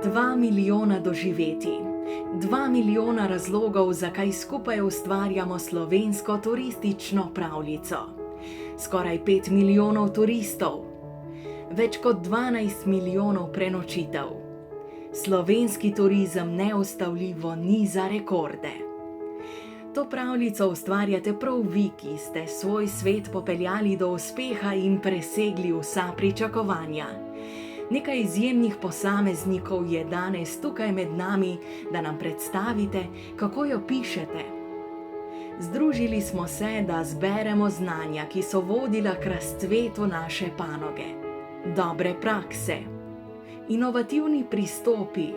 2 milijona doživetij, 2 milijona razlogov, zakaj skupaj ustvarjamo slovensko turistično pravljico. Skoraj 5 milijonov turistov, več kot 12 milijonov prenočitev. Slovenski turizem neustavljivo niza rekorde. To pravljico ustvarjate prav vi, ki ste svoj svet popeljali do uspeha in presegli vsa pričakovanja. Nekaj izjemnih posameznikov je danes tukaj med nami, da nam predstavite, kako jo pišete. Združili smo se, da zberemo znanja, ki so vodila k razcvetu naše panoge. Dobre prakse, inovativni pristopi,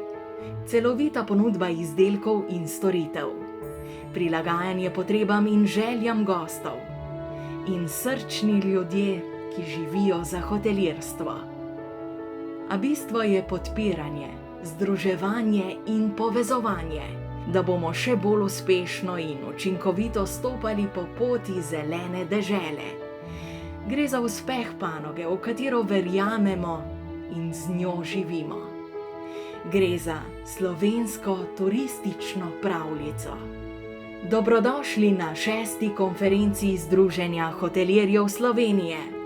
celovita ponudba izdelkov in storitev, prilagajanje potrebam in željam gostov in srčni ljudje, ki živijo za hotelirstvo. A bistvo je podpiranje, združevanje in povezovanje, da bomo še bolj uspešno in učinkovito stopali po poti zelene dežele. Gre za uspeh panoge, v katero verjamemo in z njo živimo. Gre za slovensko turistično pravljico. Dobrodošli na 6. konferenci Združenja hotelirjev Slovenije.